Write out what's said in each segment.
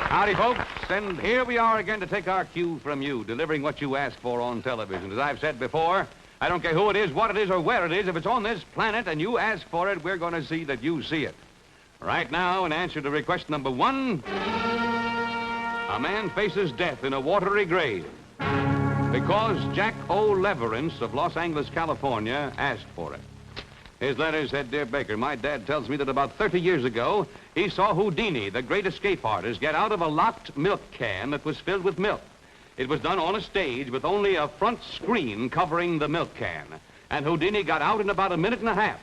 Howdy, folks, and here we are again to take our cue from you, delivering what you ask for on television. As I've said before, I don't care who it is, what it is, or where it is. If it's on this planet and you ask for it, we're going to see that you see it. Right now, in answer to request number 1, a man faces death in a watery grave because Jack O. Leverance of Los Angeles, California, asked for it. His letter said, "Dear Baker, my dad tells me that about 30 years ago, he saw Houdini, the great escape artist, get out of a locked milk can that was filled with milk. It was done on a stage with only a front screen covering the milk can. And Houdini got out in about a minute and a half.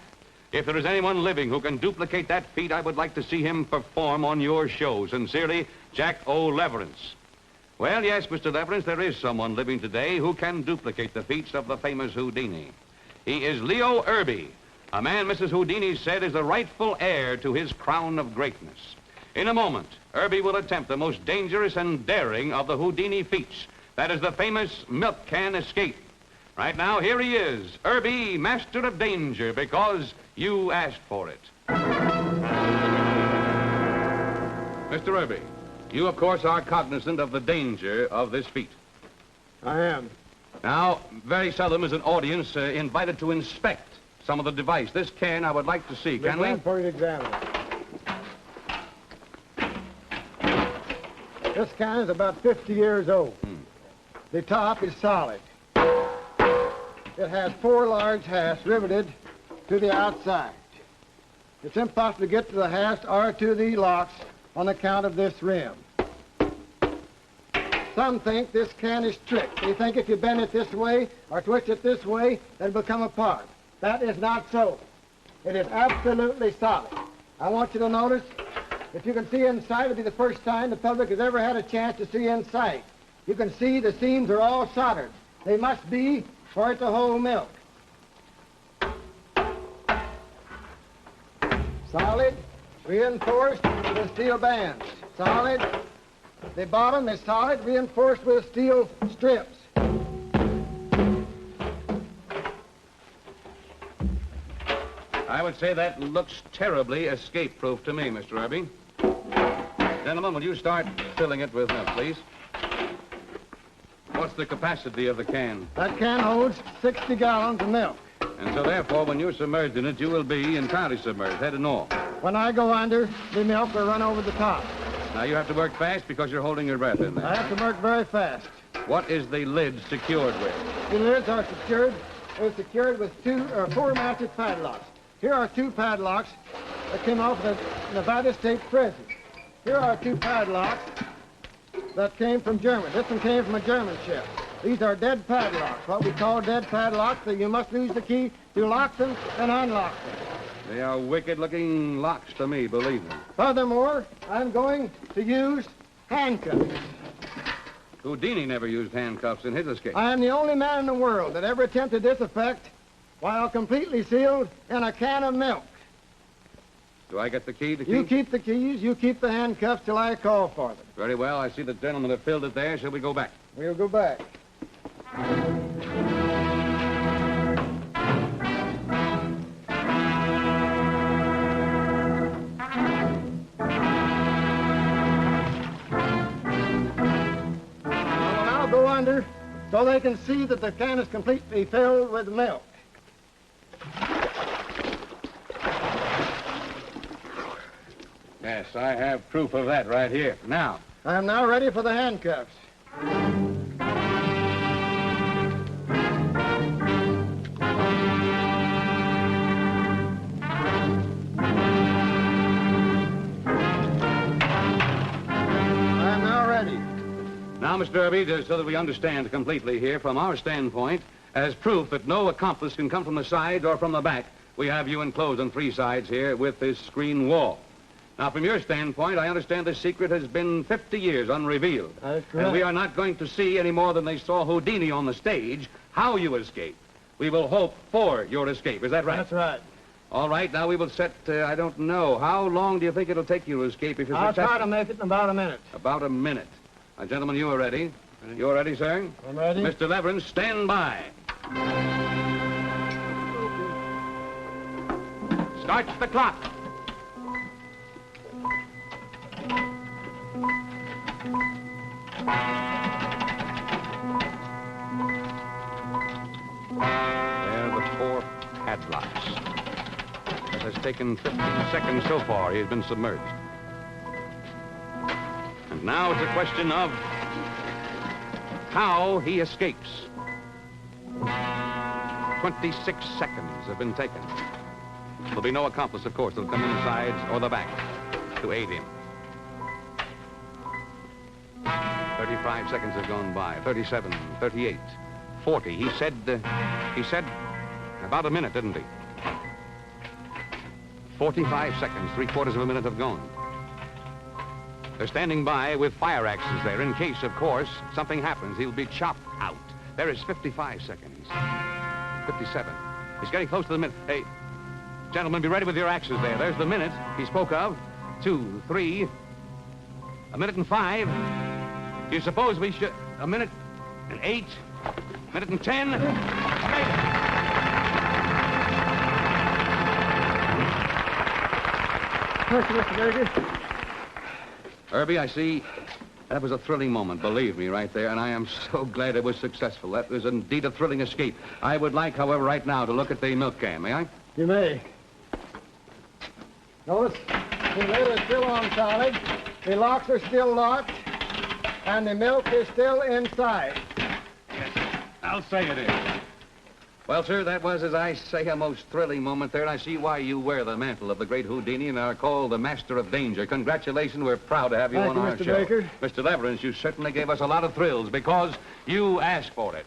If there is anyone living who can duplicate that feat, I would like to see him perform on your show. Sincerely, Jack O. Leverance." Well, yes, Mr. Leverance, there is someone living today who can duplicate the feats of the famous Houdini. He is Leo Irby, a man Mrs. Houdini said is the rightful heir to his crown of greatness. In a moment, Irby will attempt the most dangerous and daring of the Houdini feats. That is the famous milk can escape. Right now, here he is, Irby, master of danger, because you asked for it. Mr. Irby, you, of course, are cognizant of the danger of this feat. I am. Now, very seldom is an audience invited to inspect some of the device. This can I would like to see, can we? Glad for you to examine it. This can is about 50 years old. The top is solid. It has 4 large hasps riveted to the outside. It's impossible to get to the hasps or to the locks on account of this rim. Some think this can is tricked. They think if you bend it this way or twist it this way, it'll become apart. That is not so. It is absolutely solid. I want you to notice, if you can see inside, it'll be the first time the public has ever had a chance to see inside. You can see the seams are all soldered. They must be for it to hold milk. Solid, reinforced with steel bands. Solid. The bottom is solid, reinforced with steel strips. I would say that looks terribly escape-proof to me, Mr. Irby. Gentlemen, will you start filling it with milk, please? What's the capacity of the can? That can holds 60 gallons of milk. And so, therefore, when you're submerged in it, you will be entirely submerged, head and all. When I go under, the milk will run over the top. Now, you have to work fast because you're holding your breath in there. I have to work very fast. What is the lid secured with? The lids are secured with 4 mounted padlocks. Here are 2 padlocks that came off the Nevada State Prison. Here are 2 padlocks that came from Germany. This one came from a German ship. These are dead padlocks, what we call dead padlocks, that you must use the key to lock them and unlock them. They are wicked-looking locks to me, believe me. Furthermore, I'm going to use handcuffs. Houdini never used handcuffs in his escape. I am the only man in the world that ever attempted this effect while completely sealed in a can of milk. Do I get the key? You keep the keys, you keep the handcuffs till I call for them. Very well. I see the gentleman that filled it there. Shall we go back? We'll go back. I'll go under so they can see that the can is completely filled with milk. Yes, I have proof of that right here. Now. I am now ready for the handcuffs. I am now ready. Now, Mr. Irby, just so that we understand completely here, from our standpoint, as proof that no accomplice can come from the sides or from the back, we have you enclosed on 3 sides here with this screen wall. Now, from your standpoint, I understand this secret has been 50 years unrevealed. That's correct. And we are not going to see any more than they saw Houdini on the stage, how you escape. We will hope for your escape. Is that right? That's right. All right, now we will set, I don't know, how long do you think it'll take you to escape if you're I'll successful? try to make it in about a minute. About a minute. Now, gentlemen, you are ready. You're ready, sir? I'm ready. Mr. Leverance, stand by. Starts the clock. There are the 4 padlocks. It has taken 15 seconds so far. He has been submerged. And now it's a question of how he escapes. 26 seconds have been taken. There'll be no accomplice, of course. They'll come inside or the back to aid him. 35 seconds have gone by. 37, 38, 40. He said about a minute, didn't he? 45 seconds, 3/4 of a minute have gone. They're standing by with fire axes there in case, of course, something happens. He'll be chopped out. There is 55 seconds. 57. He's getting close to the minute. Hey, gentlemen, be ready with your axes there. There's the minute he spoke of. 2, 3, a minute and 5. Do you suppose we should... a minute and 8, a minute and 10? Thank you, Mr. Baker. Irby, I see that was a thrilling moment, believe me, right there, and I am so glad it was successful. That was indeed a thrilling escape. I would like, however, right now to look at the milk can, may I? You may. Notice the lid is still on solid, the locks are still locked, and the milk is still inside. Yes, I'll say it is. Well, sir, that was, as I say, a most thrilling moment there, and I see why you wear the mantle of the great Houdini and are called the Master of Danger. Congratulations. We're proud to have you on our show. Thank you, Mr. Baker. Mr. Leverance, you certainly gave us a lot of thrills because you asked for it.